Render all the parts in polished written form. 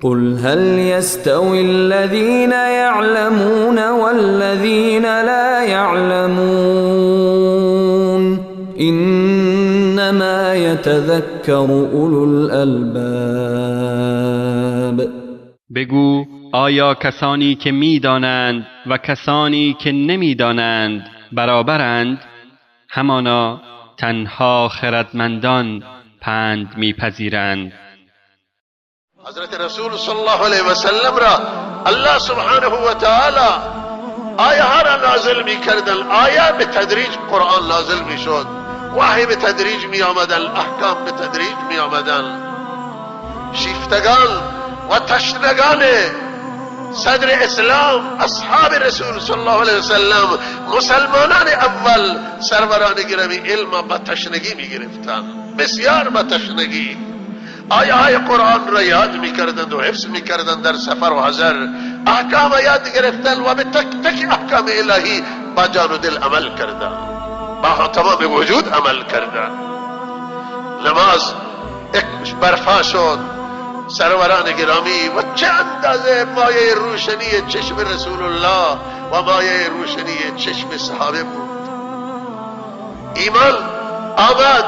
قل هل يستوي الذين يعلمون والذين لا يعلمون إنما يتذكر أولو الألباب. بگو آیا کسانی که می‌دانند و کسانی که نمی‌دانند برابرند؟ همانا تنها خردمندان پند می‌پذیرند. حضرت رسول صلی الله علیه و سلم را الله سبحانه و تعالی آیه ها را نازل می کردن. آیه به تدریج قرآن نازل می شد، وحی به تدریج می آمدن، احکام به تدریج می آمدن. شیفتگان و تشنگان صدر اسلام، اصحاب رسول صلی الله علیه و سلم، مسلمانان اول سروران گرامی علم با تشنگی می گرفتن، بسیار با تشنگی آیه های قرآن را یاد می کردند و حفظ می کردند، در سفر و حضر احکام یاد گرفتند و به تک تک احکام الهی با جان و دل عمل کردند، با تمام وجود عمل کردند. نماز یک برپا شد، سروران گرامی و چه اندازه مایه روشنی چشم رسول الله و مایه روشنی چشم صحابه بود. ایمان آمد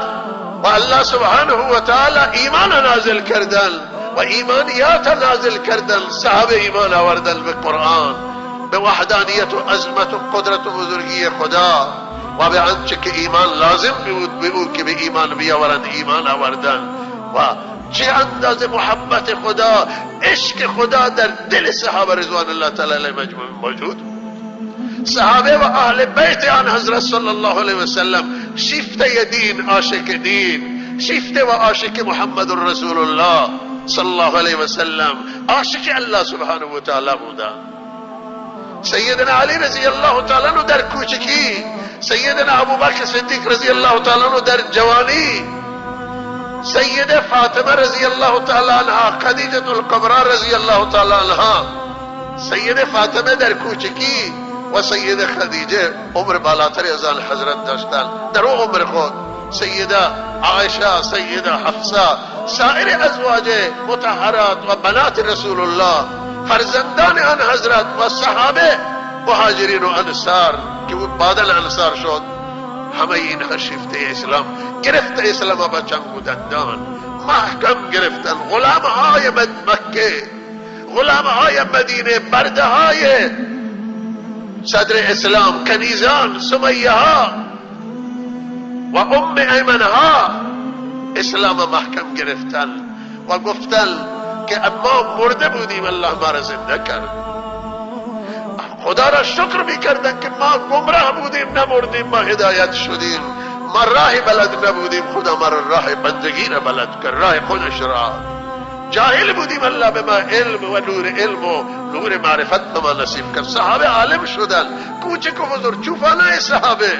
و الله سبحانه و تعالی ایمان نازل کردن و ایمانیات نازل کردن. صحابه ایمان آوردن به قرآن، به وحدانیت و عظمت و قدرت و بزرگی خدا و به آنچه که ایمان لازم بود به او که به ایمان بیاورند ایمان آوردن. و چه اندازه محبت خدا، عشق خدا در دل صحابه رضوان الله تعالی علیهم مجموعین موجود. صحابه و اهل بیت آن حضرت صلی الله علیه و سلم شیفته دین، عاشق دین، شیفته و عاشق محمد رسول الله صلی الله علیه و سلم، عاشق الله سبحانه و تعالی بودند. سیدنا علی رضی الله تعالی عنہ در کوچکی، سیدنا ابوبکر صدیق رضی الله تعالی عنہ در جوانی، سیده فاطمه رضی الله تعالی عنها، خدیجه الکبری رضی الله تعالی عنها، سیده فاطمه در کوچکی و سیده خدیجه عمر بالاتر از آن حضرت داشتن. در او عمر خود سیده عایشه، سیده حفصه، سایر ازواج مطهرات و بنات رسول الله، فرزندان آن حضرت و صحابه مهاجرین و انصار که بعداً انصار شد، همه اینها شیفته اسلام گرفت، اسلام با چنگ و دندان محکم گرفتن. غلام های مکه، غلام های مدینه، برده های صدر اسلام، کنیزان، سمیه ها و ام ایمن ها اسلام محکم گرفتن و گفتن که ما مرده بودیم الله ما را زنده کرد. خدا را شکر میکردن که ما گمراه بودیم نمردیم، ما هدایت شدیم، ما راه بلد نبودیم، خدا ما راه بندگی را بلد کرد، راه خودش را. جاهل بودیم، الله به ما علم و نور علم و نور معرفت به ما نصیب کرد. صحابه عالم شدن، کوچک و بزرگ، چوپانای صحابه،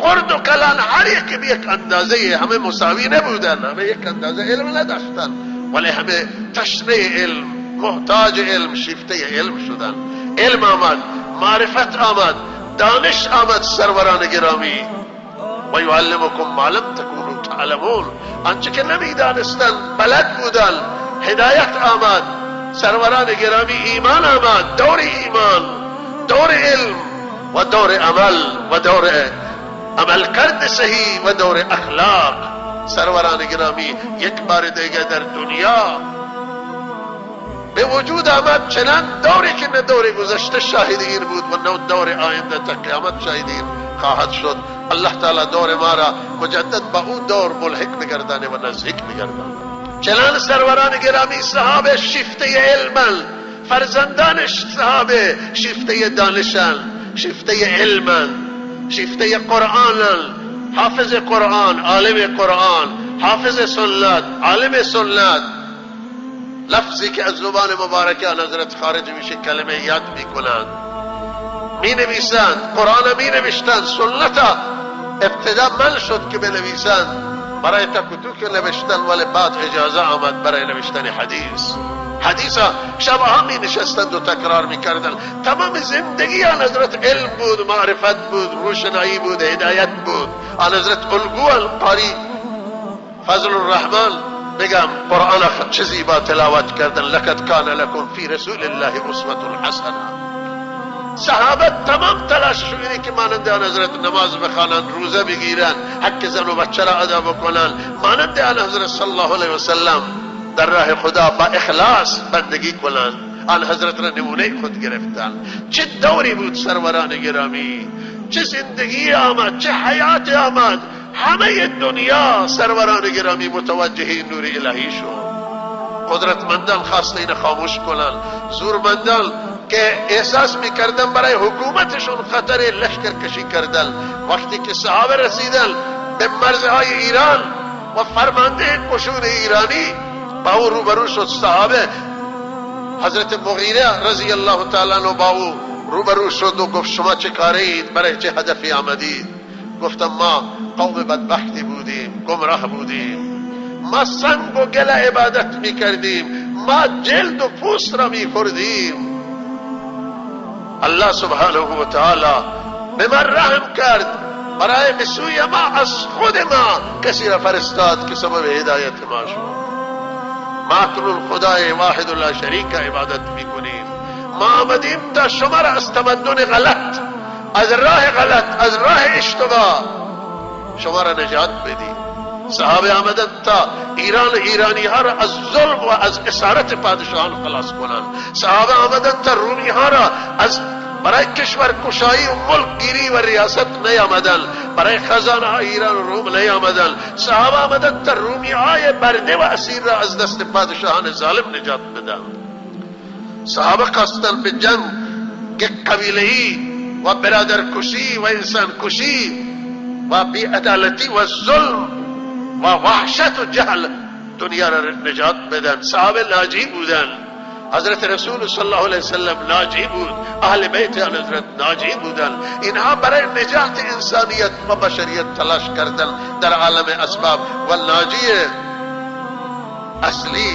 خرد و کلان، هر یک به یک اندازه، همه مساوی نبودن، همه یک اندازه علم نداشتن، ولی همه تشنه علم، محتاج علم، شیفته علم شدن. علم آمد، معرفت آمد، دانش آمد سروران گرامی. و یعلمکم ما لم تکونوا تعلمون، آنچه که نمیدانستن بلد بودن. هدایت آمد سروران گرامی، ایمان آمد، دور ایمان، دور علم و دور عمل و دور عمل کرد صحیح و دور اخلاق. سروران گرامی یک بار دیگه در دنیا به وجود آمد، چنان دوری که نه دور گذشته شاهد این بود و نه دور آینده تا قیامت شاهد این خواهد شد. الله تعالی دور ما را مجدد با اون دور ملحق بگردانه و نزدیک بگردانه. چنان سروران گرامی صحابه شیفته علمن، فرزندان صحابه شیفته دانشن، شیفته علمن، شیفته قرآنن، حافظ قرآن، عالم قرآن، حافظ سنت، عالم سنت. لفظی که از زبان مبارکه حضرت خارج میشه کلمه یاد میکنند، می نویسند، قرآن می نوشتند، سنت ابتدا من شد که بنویسند برای تکتو که نوشتن، ولی بعد اجازه آمد برای نوشتن حدیث. حدیثا شبها می نشستند و تکرار می کردن. تمام زندگی آن حضرت علم بود، معرفت بود، روشنایی بود، هدایت بود. آن حضرت الگو القاری فضل الرحمن بگم قرآن چه زیبا تلاوت کردن. لقد کان لکم فی رسول الله اسوة حسنه. صحابه تمام تلاششون اینه که مانند آن حضرت نماز بخوانند، روزه بگیرن، حق زن و بچه را ادا بکنن، مانند آن حضرت صلی الله علیه وسلم در راه خدا با اخلاص بندگی کنند. آن حضرت را نمونه خود گرفتن. چه دوری بود سروران گرامی، چه زندگی آمد، چه حیات آمد. همه دنیا سروران گرامی متوجه نور الهی شد. قدرتمندان خواستین خاموش کنن، زورمندان که احساس میکردن برای حکومتشون خطر لشکر کشی کردن، وقتی که صحابه رسیدن به مرزهای ایران و فرمانده قشون ایرانی با او روبرو شد. صحابه حضرت مغیره رضی الله تعالی عنه با او روبرو شد و گفت شما چه کارید، برای چه هدفی آمدید؟ گفتم ما قوم بدبختی بودیم، گمراه بودیم، ما سنگ و گل عبادت می کردیم، ما جلد و پوست را می خوردیم. الله سبحانه و تعالی به من رحم کرد، برای بسوی ما از خود ما کسی را فرستاد که سبب هدایت ما شد. ما کنون خدای واحد لا شریک عبادت می کنیم. ما آمدیم تا شما را از تمدن غلط، از راه غلط، از راه اشتباه شما را نجات بدیم. صحابه آمدن تا ایرانی ها را از ظلم و از اسارت پادشاهان خلاص کنند. صحابه آمدن تا رومی ها را از برای کشور کشایی و ملک گیری و ریاست نیامدن، برای خزانه های ایران و روم نیامدن. صحابه آمدن تا رومی های برده و اسیر را از دست پادشاهان ظالم نجات بدن. صحابه خواستن به جنگ قبیله‌ای و برادر کشی و انسان کشی و بی‌عدالتی و ظلم و وحشت و جهل دنیا را نجات بدن. صحابه ناجی بودن. حضرت رسول صلی الله علیه وسلم ناجی بود، اهل بیت آن حضرت ناجی بودن. اینها برای نجات انسانیت و بشریت تلاش کردن در عالم اسباب و ناجی اصلی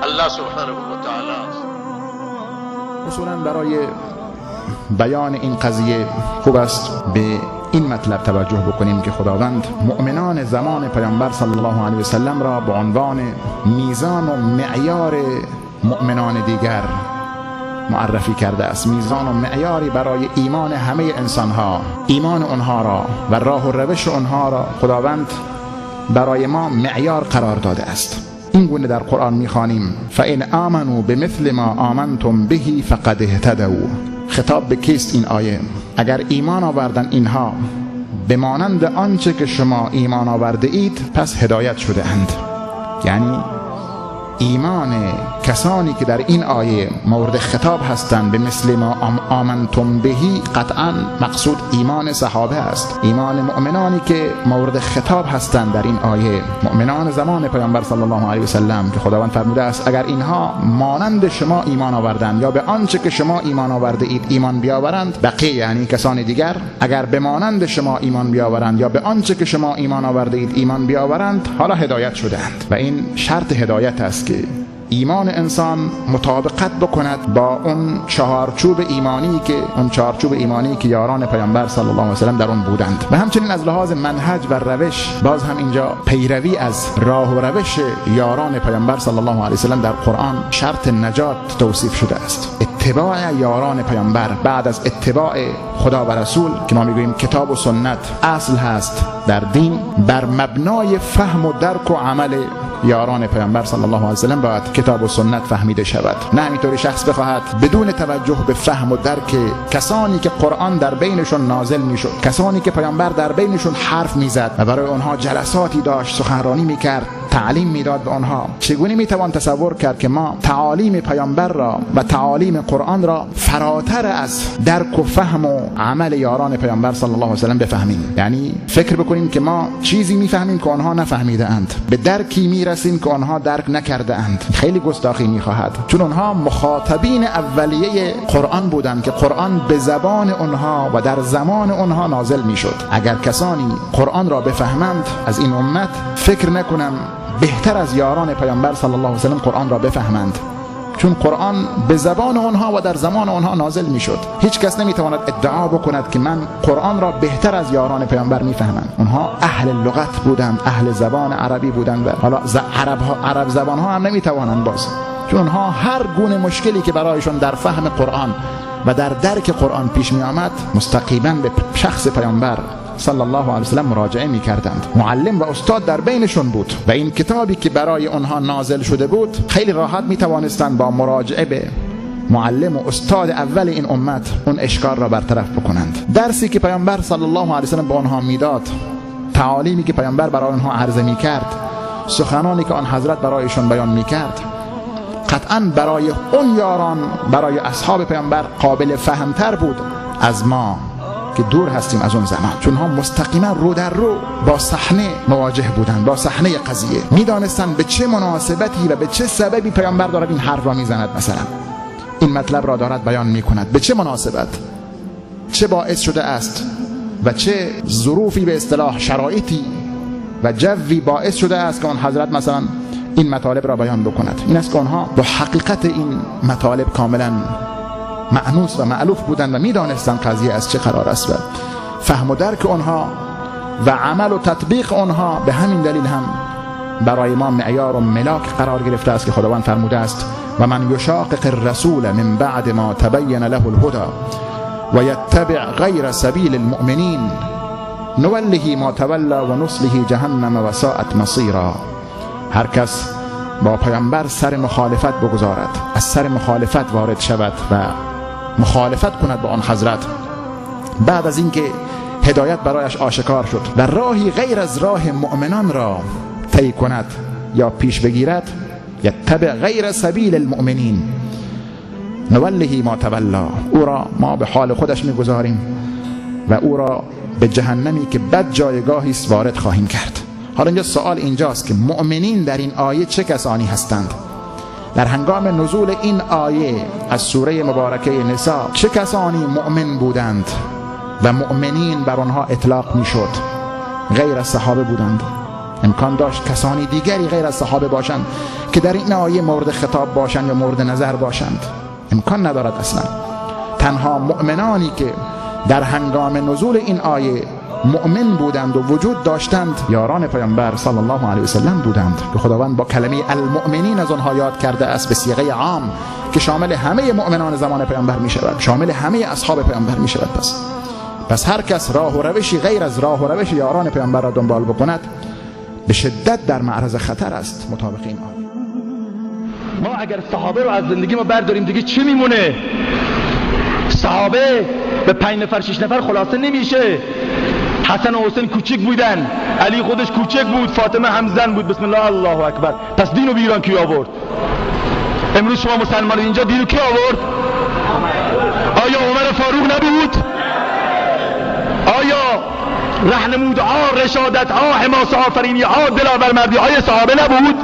الله سبحانه و تعالی است. اصولا برای بیان این قضیه خوب است به این مطلب توجه بکنیم که خداوند مؤمنان زمان پیامبر صلی الله علیه وسلم را به عنوان میزان و معیار مؤمنان دیگر معرفی کرده است. میزان و معیاری برای ایمان همه انسانها، ایمان آنها را و راه و روش آنها را خداوند برای ما معیار قرار داده است. این گونه در قرآن میخوانیم فَإِنْ آمَنُوا بِمِثْلِ مَا آمَنْتُمْ بِهِ فَقَدْ اهْتَدَوْا. خطاب به کیست این آیه؟ اگر ایمان آوردن اینها به مانند آنچه که شما ایمان آورده اید پس هدایت شده اند. یعنی ایمان کسانی که در این آیه مورد خطاب هستند به مثل ما آمنتم بهی قطعا مقصود ایمان صحابه است. ایمان مؤمنانی که مورد خطاب هستند در این آیه مؤمنان زمان پیامبر صلی الله علیه وسلم که خداوند فرموده است اگر اینها مانند شما ایمان آوردند یا به آنچه که شما ایمان آورده اید ایمان بیاورند، بقیه یعنی کسان دیگر اگر به مانند شما ایمان بیاورند یا به آنچه که شما ایمان آورده اید ایمان بیاورند حالا هدایت شدند. و این شرط هدایت است که ایمان انسان مطابقت بکند با اون چهارچوب ایمانی که یاران پیامبر صلی الله علیه و سلم در اون بودند. و همچنین از لحاظ منهج و روش باز هم اینجا پیروی از راه و روش یاران پیامبر صلی الله علیه و سلم در قرآن شرط نجات توصیف شده است. اتباع یاران پیامبر بعد از اتباع خدا و رسول که ما میگوییم کتاب و سنت اصل هست در دین، بر مبنای فهم و درک و عمل یاران پیامبر صلی الله علیه و سلم باید کتاب و سنت فهمیده شود. نه همینطوری شخص بخواهد بدون توجه به فهم و درک کسانی که قرآن در بینشون نازل میشد، کسانی که پیامبر در بینشون حرف میزد و برای آنها جلساتی داشت، سخنرانی میکرد، تعلیم میداد به آنها، چگونه میتوان تصور کرد که ما تعالیم پیامبر را و تعالیم قرآن را فراتر از درک و فهم و عمل یاران پیامبر صلی الله علیه و سلم بفهمیم؟ یعنی فکر بکنیم که ما چیزی میفهمیم که آنها نفهمیده اند، به درکی میرسیم که آنها درک نکرده اند. خیلی گستاخی میخواهد، چون آنها مخاطبین اولیه قرآن بودند که قرآن به زبان آنها و در زمان آنها نازل میشد. اگر کسانی قرآن را بفهمند از این امت، فکر نکنم بهتر از یاران پیامبر صلی الله علیه و سلم قرآن را بفهمند. چون قرآن به زبان اونها و در زمان اونها نازل میشد. هیچ کس نمیتواند ادعا بکند که من قرآن را بهتر از یاران پیامبر میفهمم. اونها اهل لغت بودند، اهل زبان عربی بودند و حالا عرب زبان ها هم نمیتوانند باز، چون اونها هر گونه مشکلی که برایشون در فهم قرآن و در درک قرآن پیش می آمد مستقیما به شخص پیامبر صلی الله علیه وسلم مراجعه می کردند. معلم و استاد در بینشون بود و این کتابی که برای اونها نازل شده بود خیلی راحت می توانستند با مراجعه به معلم و استاد اول این امت اون اشکال را برطرف بکنند. درسی که پیامبر صلی الله علیه وسلم به آنها میداد، تعالیمی که پیامبر برای آنها عرضه می کرد، سخنانی که آن حضرت برایشون بیان می کرد، قطعاً برای اون یاران، برای اصحاب پیامبر قابل فهمتر بود از ما که دور هستیم از اون زمان، چون ها مستقیما رو در رو با صحنه مواجه بودند، با صحنه قضیه میدانستند به چه مناسبتی و به چه سببی پیامبر دارد این حرف را میزند، مثلا این مطلب را دارد بیان میکند، به چه مناسبت، چه باعث شده است و چه ظروفی به اصطلاح شرایطی و جوی باعث شده است که آن حضرت مثلا این مطالب را بیان بکند. این است که آنها با حقیقت این مطالب کاملا مأنوس و مألوف بودند و میدانستند قضیه از چه قرار است و فهم و درک آنها و عمل و تطبیق آنها به همین دلیل هم برای ما معیار و ملاک قرار گرفته است که خداوند فرموده است و من یشاقق الرسول من بعد ما تبین له الهدى و یتبع غیر سبیل المؤمنین نوله ما تولی و نصله جهنم و ساءت مصیرا. هر کس با پیامبر سر مخالفت بگذارد، از سر مخالفت وارد شود و مخالفت کند با آن حضرت بعد از اینکه هدایت برایش آشکار شد و راهی غیر از راه مؤمنان را طی کند یا پیش بگیرد، یتبع غیر سبیل المؤمنین نوله ما تولا، او را ما به حال خودش میگذاریم و او را به جهنمی که بد جایگاهی است وارد خواهیم کرد. حالا اینجا سوال اینجاست که مؤمنین در این آیه چه کسانی هستند؟ در هنگام نزول این آیه از سوره مبارکه نساء چه کسانی مؤمن بودند و مؤمنین بر آنها اطلاق میشد؟ غیر از صحابه بودند. امکان داشت کسانی دیگری غیر از صحابه باشند که در این آیه مورد خطاب باشند یا مورد نظر باشند. امکان ندارد اصلا. تنها مؤمنانی که در هنگام نزول این آیه مؤمن بودند و وجود داشتند یاران پیامبر صلی الله علیه وسلم بودند که خداوند با کلمه المؤمنین از آنها یاد کرده است به صیغه عام که شامل همه مؤمنان زمان پیامبر می شود، شامل همه اصحاب پیامبر می شود. پس هر کس راه و روشی غیر از راه و روش یاران پیامبر را دنبال بکند به شدت در معرض خطر است. مطابق این آیه ما اگر صحابه رو از زندگی ما برداریم دیگه چی میمونه؟ صحابه به 5 نفر 6 نفر خلاصه نمیشه. حسن و حسین کوچک بودن، علی خودش کوچک بود، فاطمه همزن بود. بسم الله الله اکبر. پس دینو به ایران کی آورد؟ امروز شما مسلمان اینجا دینو کی آورد؟ آیا عمر فاروق نبود؟ آیا رهنمودها، رشادتها، حماسه آفرینیها، دلاورمردی های صحابه نبود؟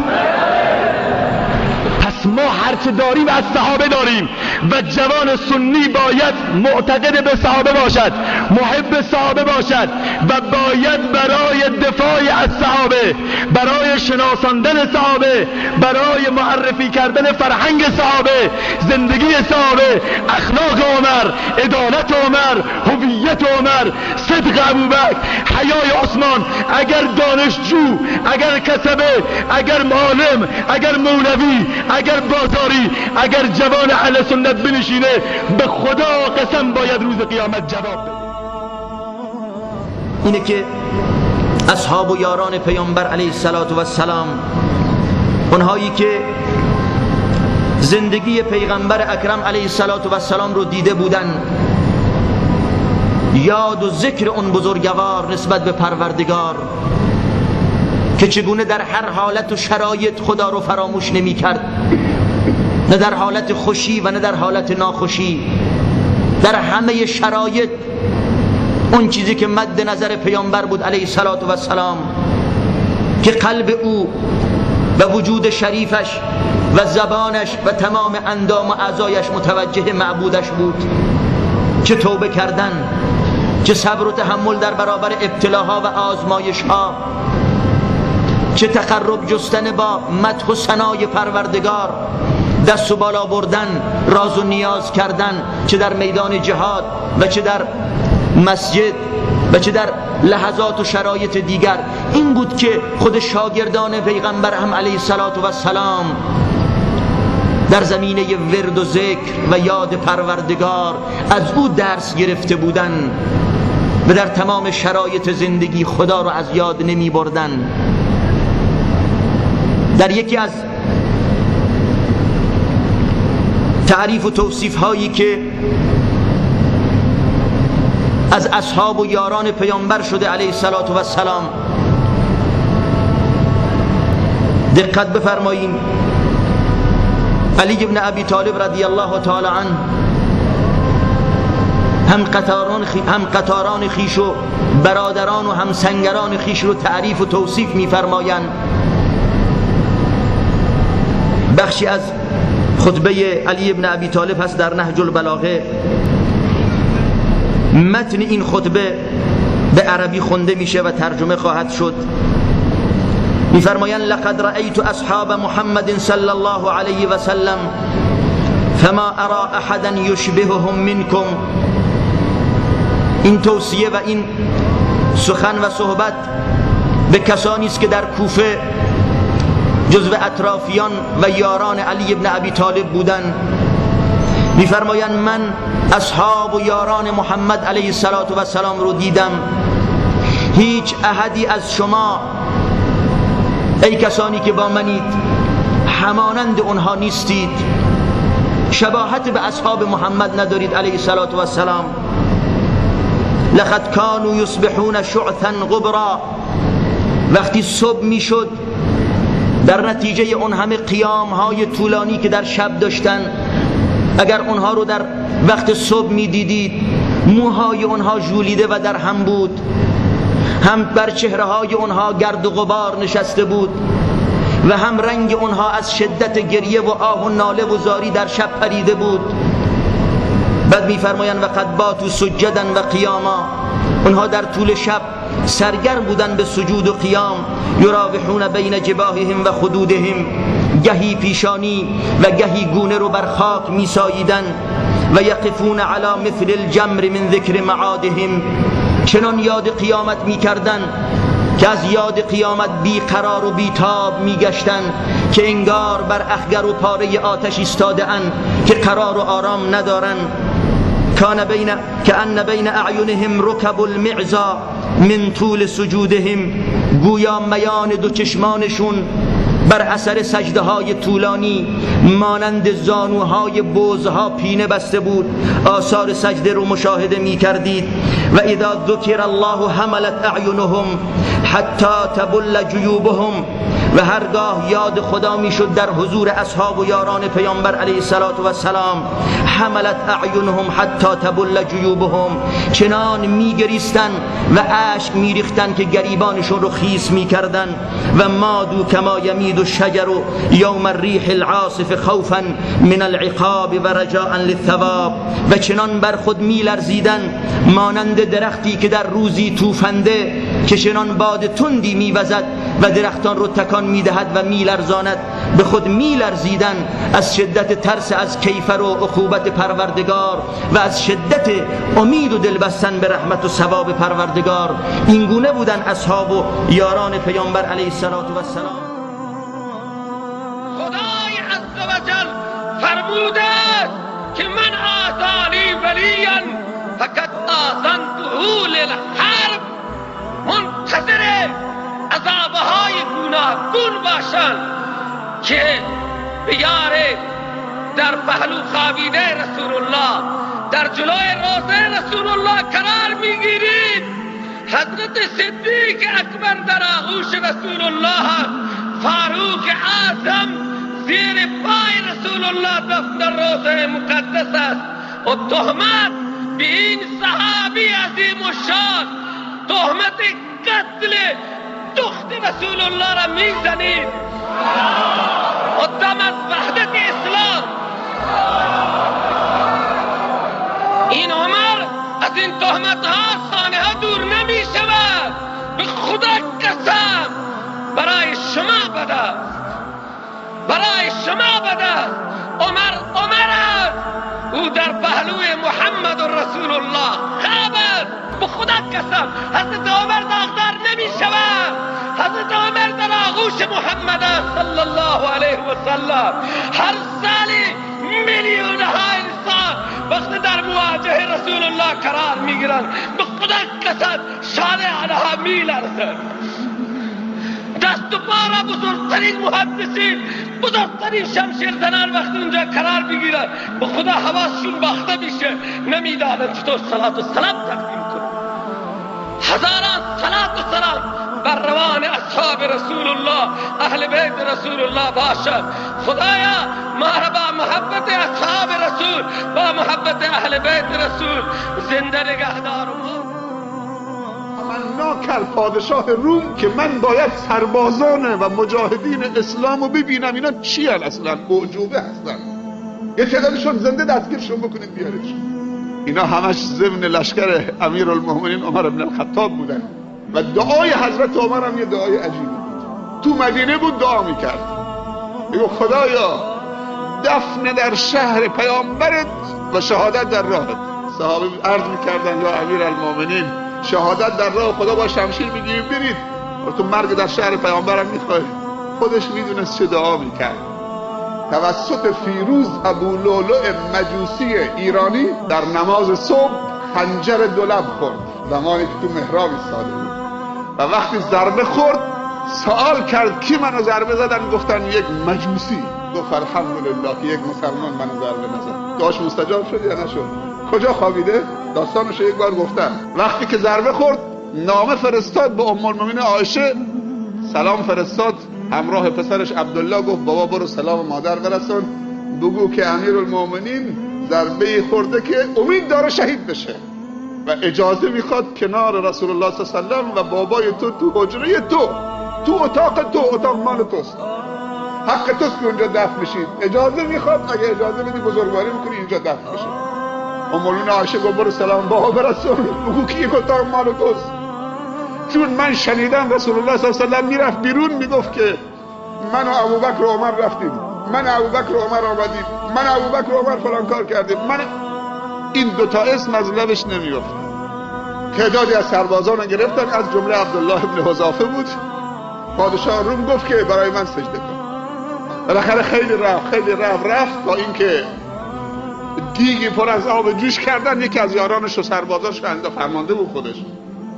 ما هرچه داریم از صحابه داریم و جوان سنی باید معتقد به صحابه باشد، محب صحابه باشد و باید برای دفاع از صحابه، برای شناساندن صحابه، برای معرفی کردن فرهنگ صحابه، زندگی صحابه، اخلاق عمر، عدالت عمر، هویت عمر، صدق ابوبکر، حیای عثمان، اگر دانشجو، اگر کسبه، اگر معلم، اگر مولوی، اگر بازاری، اگر جوان اهل سنت بنشینه به خدا قسم باید روز قیامت جواب بده. اینه که اصحاب و یاران پیامبر علیه السلام، اونهایی که زندگی پیغمبر اکرم علیه السلام رو دیده بودن، یاد و ذکر اون بزرگوار نسبت به پروردگار که چگونه در هر حالت و شرایط خدا رو فراموش نمی کرد، نه در حالت خوشی و نه در حالت ناخوشی، در همه شرایط اون چیزی که مد نظر پیامبر بود علیه السلام که قلب او و وجود شریفش و زبانش و تمام اندام و اعضایش متوجه معبودش بود، چه توبه کردن، چه صبر و تحمل در برابر ابتلاها و آزمایشها، چه تقرب جستن با مدح و ثنای پروردگار دست و بالا بردن، راز و نیاز کردن، چه در میدان جهاد و چه در مسجد و چه در لحظات و شرایط دیگر. این بود که خود شاگردان پیغمبر هم علیه السلام در زمینه ورد و ذکر و یاد پروردگار از او درس گرفته بودند و در تمام شرایط زندگی خدا رو از یاد نمی بردن. در یکی از تعریف و توصیف هایی که از اصحاب و یاران پیامبر شده علیه السلام دقت بفرماییم. علی ابن ابی طالب رضی الله تعالی عنه هم قطاران خیش و برادران و همسنگران خیش رو تعریف و توصیف می‌فرمایند. بخشی از خطبه علی ابن ابی طالب هست در نهج البلاغه. متن این خطبه به عربی خونده میشه و ترجمه خواهد شد. می‌فرمایند لقد رأیت اصحاب محمد صلی الله علیه و سلم فما ارى احدا یشبههم منکم. این توصیه و این سخن و صحبت به کسانی است که در کوفه جزو اطرافیان و یاران علی ابن ابی طالب بودند. می‌فرمایند من اصحاب و یاران محمد علیه السلام رو دیدم، هیچ احدی از شما ای کسانی که با منید همانند اونها نیستید، شباهت به اصحاب محمد ندارید علیه السلام. لقد كانوا يصبحون شعثا غبرا. وقتی صبح میشد در نتیجه اون همه قیام های طولانی که در شب داشتن، اگر اونها رو در وقت صبح میدیدید موهای اونها ژولیده و در هم بود، هم بر چهره های اونها گرد و غبار نشسته بود و هم رنگ اونها از شدت گریه و آه و ناله و زاری در شب پریده بود. بعد میفرمایند و قد باتوا سجدا و قیاما. اونها در طول شب سرگرم بودن به سجود و قیام. یراوحون بین جباههم و خدودهم. گهی پیشانی و گهی گونه رو بر خاک میساییدن. و یقفون علی مثل الجمر من ذکر معادهم. چنان یاد قیامت میکردن که از یاد قیامت بی قرار و بی تاب میگشتن که انگار بر اخگر و پاره آتش ایستاده اند که قرار و آرام ندارن. کأن بین اعینهم رکب المعزا من طول سجودهم. گویا میان دو چشمانشون بر اثر سجده های طولانی مانند زانوهای بزها پینه بسته بود. آثار سجده رو مشاهده می کردید. و اذا ذکر الله حملت اعینهم حتی تبل جیوبهم. و هرگاه یاد خدا می شد در حضور اصحاب و یاران پیامبر علیه السلام، حملت اعینهم حتی تبل جیوبهم. چنان می گریستن و اشک می ریختن که گریبانشون رو خیس می کردن. و مادو کما یمید الشجر یوم الریح العاصف خوفا من العقاب و رجاء للثواب. و چنان بر خود می لرزیدن مانند درختی که در روزی توفنده که چنان باد تندی می وزد و درختان رو تکان می دهد و می لرزاند، به خود می لرزیدن از شدت ترس از کیفر و عقوبت پروردگار و از شدت امید و دل بستن به رحمت و ثواب پروردگار. این گونه بودن اصحاب و یاران پیامبر علیه السلام. خدای عز و جل فرموده که من آتانی ولیا فقد آذنته للحرب. منتظر عذابهای گوناگون باشن که بیاره در پهلو خوابیده رسول الله، در جلوی روضه رسول الله قرار میگیرید. حضرت صدیق اکبر در آغوش رسول الله، فاروق اعظم زیر پای رسول الله دفن در روضه مقدس است. و تهمت به این صحابی عظیم الشان، تهمت قتل دخت رسول الله را میزنید. قدام از وحدت اسلام این عمر از این تهمت ها سانحه دور نمی شود. به خدا قسم برای شما بد است، برای شما بده. عمر است، او در پهلوی محمد رسول الله خابر. به خدا قسم حضرت عمر داغدار نمی شود. حضرت عمر در آغوش محمد صلی الله علیه و سلم. هر سالی میلیون ها انسان وقت در مواجهه رسول الله قرار میگیرن. به خدا قسم شان آنها میلرزد. دست و پا را بزرگترین محدثین، بزرگترین شمشیر زنان وقتی اونجا قرار بگیرن به خدا حواسشون باخته میشه، نمیدانن چطور صلات و سلام تقدیم کنن. هزاران صلات و سلام بر روان اصحاب رسول الله، اهل بیت رسول الله باشد. خدایا ما را با محبت اصحاب رسول، با محبت اهل بیت رسول زنده نگهدار. تمنا کرد پادشاه روم که من باید سربازان و مجاهدین اسلام رو ببینم اینا چی هن اصلا، معجوبه هستن، یه تعدادشون زنده دستگیرشون بکنید بیاریدش. اینا همش ضمن لشکر امیرالمومنین عمر بن الخطاب بودن و دعای حضرت عمر هم یه دعای عجیبی بود. تو مدینه بود دعا میکرد، میگو خدایا دفن در شهر پیامبرت و شهادت در راهت. صحابه عرض میکردن یا امیرالمومنین شهادت در راه خدا با شمشیر میگیرید برید، و تو مرگ در شهر پیامبرم میخوای. خودش میدونست چه دعا میکرد. توسط فیروز ابو لؤلؤ مجوسی ایرانی در نماز صبح خنجر دولب خورد زمانی که تو محراب ایستاده بود و وقتی ضربه خورد سوال کرد کی منو ضربه زدن؟ گفتن یک مجوسی. گفت الحمدلله که یک مسلمان منو ضربه نزد. دعاش مستجاب شد یا نشد؟ کجا خوابیده؟ داستانش یک بار گفتم. وقتی که ضربه خورد نامه فرستاد به ام المؤمنین عایشه، سلام فرستاد همراه پسرش عبدالله، گفت بابا برو سلام مادر برسون، بگو که امیرالمومنین ضربه خورده که امید داره شهید بشه و اجازه میخواد کنار رسول الله صلی الله علیه و سلم و بابای تو حجره تو اتاق اتاق مال توست، حق توست که اونجا دفن بشید. اجازه میخواد، اگه اجازه بدی بزرگواری میکنی اینجا دفن بشه. ام المؤمنین عایشه گفت برو سلام بابا برسون، بگو که یک اتاق مال توست. چون من شنیدم رسول الله صلی الله علیه و سلم میرفت بیرون میگفت که من و ابوبکر و عمر رفتیم، من ابوبکر و عمر آمدیم، من ابوبکر و عمر فلان کار کردیم. این دوتا اسم از لبش نمیفت. تعدادی از سربازان رو گرفتن، از جمله عبدالله ابن حذافه بود. پادشاه روم گفت که برای من سجده کن. بالاخره خیلی رفت تا اینکه دیگی پر از آب جوش کردن. یکی از یارانش و سربازاش فرمانده بود خودش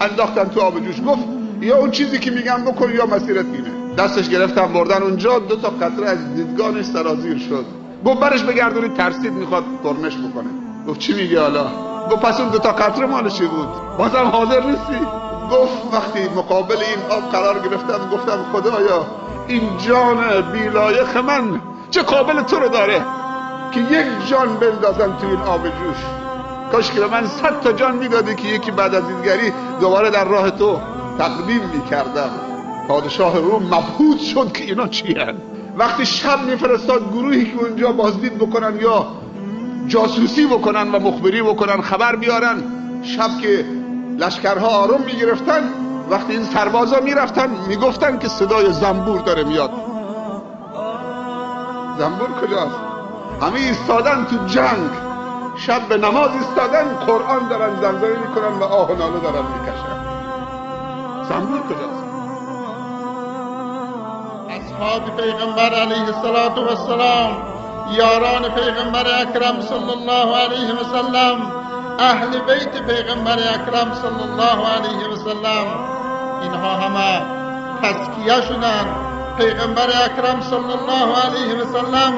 انداختن تو آب جوش. گفت یا اون چیزی که میگم بکن یا مسیرت اینه. دستش گرفتن بردن اونجا، 2 تا قطره از دیدگانش سرازیر شد. گفت برش بگردونید، ترسید میخواد کرنش بکنه. گفت چی میگی حالا؟ گفت پس اون 2 تا قطره مال چی بود؟ بازم حاضر نیستی؟ گفت وقتی مقابل این آب قرار گرفتم گفتم خدایا این جان بیلایق من چه قابل تو رو داره که یک جان بندازن تو این آب جوش. کاش که به من 100 تا جان میدادی که یکی بعد از دیگری دوباره در راه تو تقدیم میکردم. پادشاه روم مبهوت شد که اینا چی هن. وقتی شب میفرستاد گروهی که اونجا بازدید بکنن یا جاسوسی بکنن و مخبری بکنن، خبر بیارن. شب که لشکرها آروم میگرفتن، وقتی این سربازا میرفتن میگفتن که صدای زنبور داره میاد. زنبور کجاست؟ همه ایستادن تو جنگ، شب به نماز ایستادن، قرآن دارن زمزمه میکنن و آه و ناله دارن میکشن. زنبور کجاست؟ اصحاب پیغمبر علیه السلام، یاران پیغمبر اکرم صلی الله علیه و سلم، اهل بیت پیغمبر اکرم صلی الله علیه و سلم، اینها همه تزکیه شدن. پیغمبر اکرم صلی الله علیه و سلم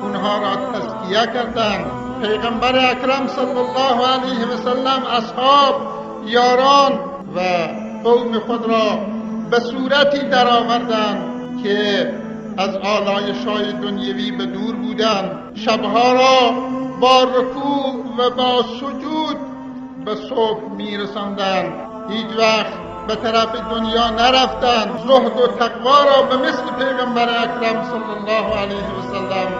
اونها را تزکیه کردند. پیغمبر اکرم صلی الله علیه و سلم اصحاب، یاران و قوم خود را به صورتی درآوردند که از آلایش‌های دنیوی به دور بودند. شبها را با رکوع و با سجود به صبح میرساندند. هیچ وقت به طرف دنیا نرفتند. زهد و تقوا را به مثل پیغمبر اکرم صلی الله علیه و سلم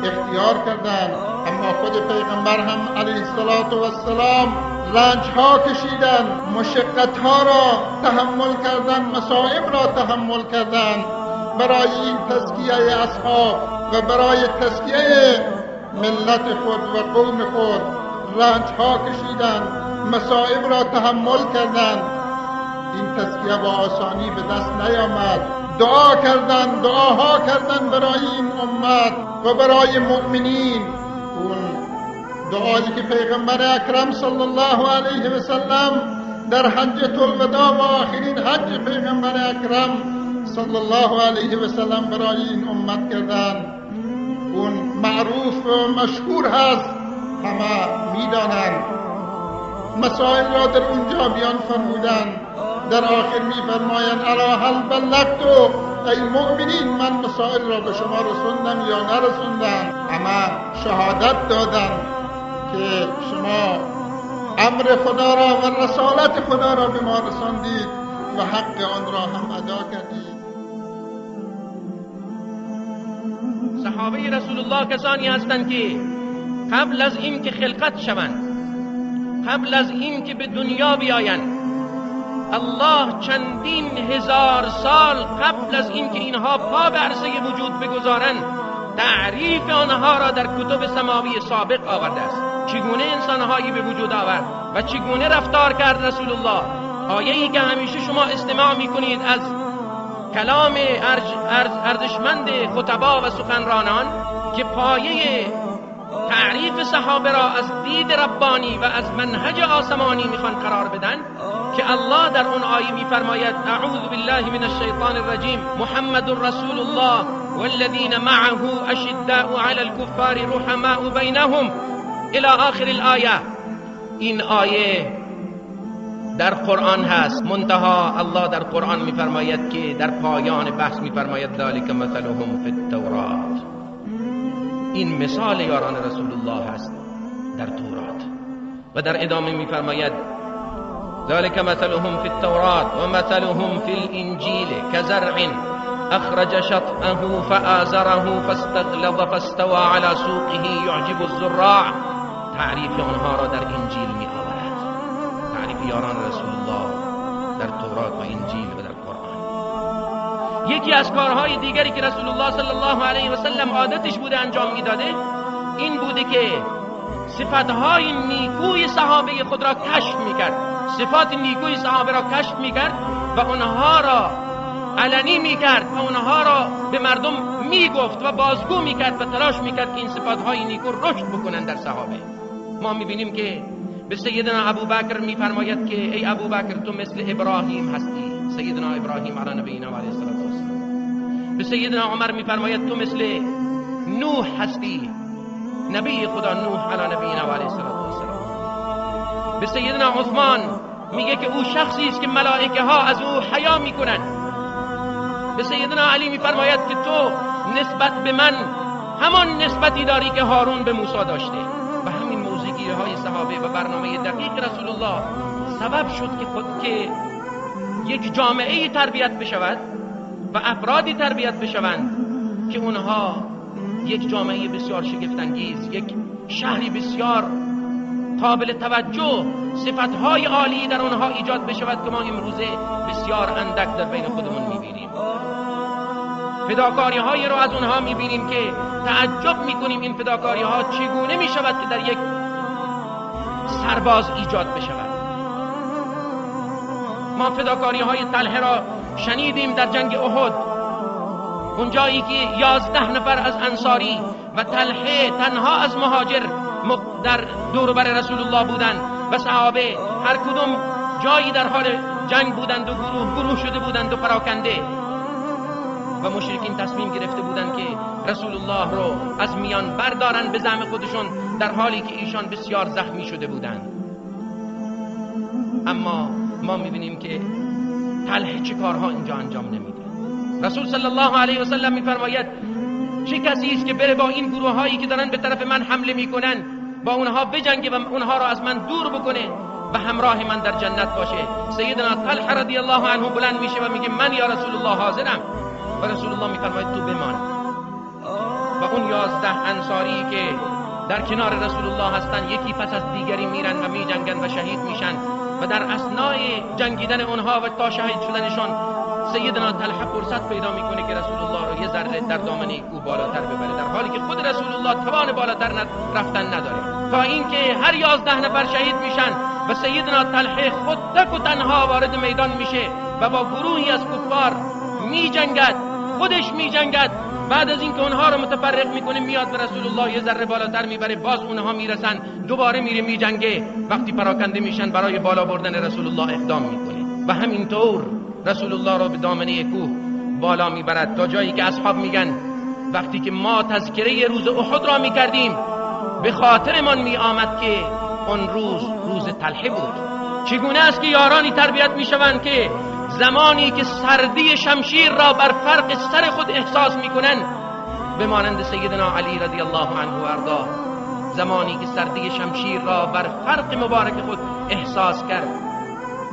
اختیار کردند. اما خود پیغمبر هم علیه السلام رنج‌ها کشیدند، مشقت‌ها را تحمل کردند، مصائب را تحمل کردند برای این تزکیه اصحاب. و برای تزکیه ملت خود و قوم خود رنج ها کشیدند، مصائب را تحمل کردند. این تزکیه با آسانی به دست نیامد. دعاها کردند برای این امت و برای مؤمنین. اون دعایی که پیغمبر اکرم صلی الله علیه و سلم در حجة الوداع و آخرین حج پیغمبر اکرم صلی الله علیه و سلم برای این امت کردند، اون معروف و مشهور هست، همه میدانند. مسائل را در اونجا بیان فرمودند. در آخر میفرمایند الا هل بلغت، ای مؤمنین من مسائل را به شما رسوندم یا نرسوندم؟ همه شهادت دادند که شما امر خدا را و رسالت خدا را به ما رساندید و حق آن را هم ادا کردید. صحابه رسول الله کسانی هستند که قبل از این که خلقت شوند، قبل از این که به دنیا بیایند، الله چندین هزار سال قبل از این که اینها پا به عرصه وجود بگذارند تعریف آنها را در کتب سماوی سابق آورده است. چگونه انسانهایی به وجود آورد و چگونه رفتار کرد رسول الله. آیه‌ای که همیشه شما استماع می‌کنید از کلام ارزشمند خطبا و سخنرانان که پایه تعریف صحابه را از دید ربانی و از منهج آسمانی میخوان قرار بدن، که الله در اون آیه میفرماید اعوذ بالله من الشیطان الرجیم محمد رسول الله والذین معه اشداء علی الكفار رحماء بینهم الى آخر الآیه. این آیه در قرآن هست، منتها الله در قرآن میفرماید که در پایان بحث میفرماید ذالک مثلهم فی التورات. این مثال یاران رسول الله هست در تورات. و در ادامه میفرماید ذالک مثلهم فی التورات و مثلهم فی الانجیل کزرع اخرج شطأه فآزره فاستغلظ فاستوى على سوقه یعجب الزراع. تعریف آنها را در انجیل می آورد، تعریف یاران رسول الله در تورات و انجیل و در قرآن. یکی از کارهای دیگری که رسول الله صلی الله علیه و سلم عادتش بوده انجام میداده این بوده که صفاتهای نیکوی صحابه خود را کشف میکرد، صفات نیکوی صحابه را کشف میکرد و اونها را علنی میکرد و اونها را به مردم میگفت و بازگو میکرد و تلاش میکرد که این صفاتهای نیکو رشد بکنن در صحابه. ما میبینیم که به سیدنا ابوبکر میفرماید که ای ابوبکر تو مثل ابراهیم هستی، سیدنا ابراهیم علی نبینا و علیه الصلوة والسلام. به سیدنا عمر میفرماید تو مثل نوح هستی، نبی خدا نوح علی نبینا و علیه الصلوة والسلام. به سیدنا عثمان میگه که او شخصی است که ملائکه ها از او حیا میکنن. به سیدنا علی میفرماید که تو نسبت به من همان نسبتی داری که هارون به موسی داشته. و همین موزگیری های صحابه و برنامه دقیق رسول الله سبب شد که یک جامعه تربیت بشود و افرادی تربیت بشوند که اونها یک جامعه بسیار شگفت‌انگیز، یک شهری بسیار قابل توجه، صفتهای عالی در اونها ایجاد بشود که ما امروزه بسیار اندک در بین خودمون میبینیم. فداکاری هایی رو از اونها میبینیم که تعجب میکنیم این فداکاری ها چگونه میشود که در یک سرباز ایجاد بشود. ما فداکاری های طلحه را شنیدیم در جنگ احد، اونجایی که 11 نفر از انصاری و طلحه تنها از مهاجر در دور بر رسول الله بودند و صحابه هر کدوم جایی در حال جنگ بودند و گروه شده بودند و پراکنده، و مشرکین تصمیم گرفته بودند که رسول الله رو از میان بردارن به زعم خودشون در حالی که ایشان بسیار زخمی شده بودند. اما ما میبینیم که طلحه چه کارها اینجا انجام نمیده. رسول صلی الله علیه و سلم میفرماید چه کسی است که بره با این گروه هایی که دارن به طرف من حمله میکنن با اونها بجنگه و اونها را از من دور بکنه و همراه من در جنت باشه. سیدنا طلحه رضی الله عنه بلند میشه و میگه من یا رسول الله حاضرم. و رسول الله میفرماید تو بمان. و اون 11 انصاری که در کنار رسول الله هستن یکی پس از دیگری میرن و میجنگن و شهید میشن و در اثنای جنگیدن اونها و تا شهید شدنشان سیدنا طلحه فرصت پیدا میکنه که رسول الله رو یه ذره در دامنه کوه بالاتر ببره، در حالی که خود رسول الله توان بالاتر رفتن نداره، تا اینکه هر 11 نفر شهید میشن و سیدنا طلحه خود تک و تنها وارد میدان میشه و با گروهی از کفار میجنگد، خودش میجنگد. بعد از اینکه اونها رو متفرق میکنه میاد به رسول الله یه ذره بالاتر میبره، باز اونها میرسن، دوباره میره میجنگه. وقتی پراکنده میشن برای بالا بردن رسول الله اقدام میکنه و همینطور رسول الله رو به دامنه کوه بالا میبرد، تا جایی که اصحاب میگن وقتی که ما تذکره روز احد را میکردیم به خاطرمان میآمد که اون روز طلحه بود. چگونه است که یارانی تربیت میشوند که زمانی که سردی شمشیر را بر فرق سر خود احساس میکنن، به مانند سیدنا علی رضی الله عنه و ارضاه، زمانی که سردی شمشیر را بر فرق مبارک خود احساس کرد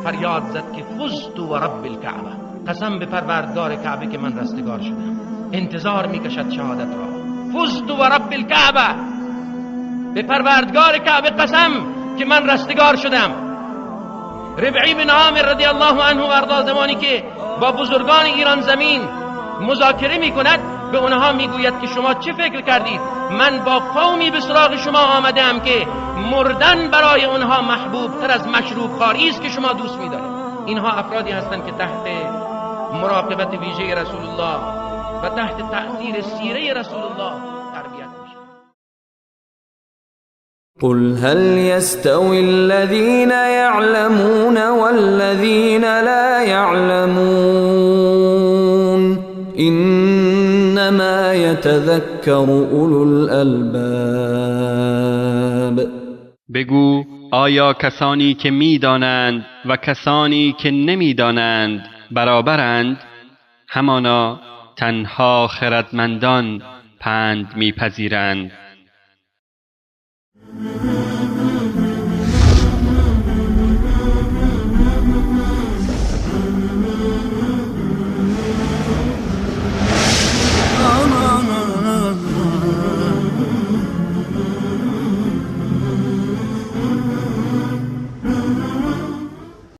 فریاد زد که فزت و رب الکعبه، قسم به پروردگار کعبه که من رستگار شدم. انتظار میکشد شهادت را. فزت و رب الکعبه، به پروردگار کعبه قسم که من رستگار شدم. ربعی بن عامر رضی الله عنه و ارضا زمانی که با بزرگان ایران زمین مذاکره میکند به اونها میگوید که شما چه فکر کردید؟ من با قومی به سراغ شما آمدم که مردن برای اونها محبوب تر از مشروب خواری است که شما دوست می‌دارید. اینها افرادی هستند که تحت مراقبت ویژه رسول الله و تحت تأثیر سیره رسول الله تربیت میشن. قل هل يستوي الذين يعلمون والذين لا يعلمون إنما يتذكر أولو الألباب. بگو آیا کسانی که می‌دانند و کسانی که نمی‌دانند برابرند؟ همانا تنها خردمندان پند می‌پذیرند.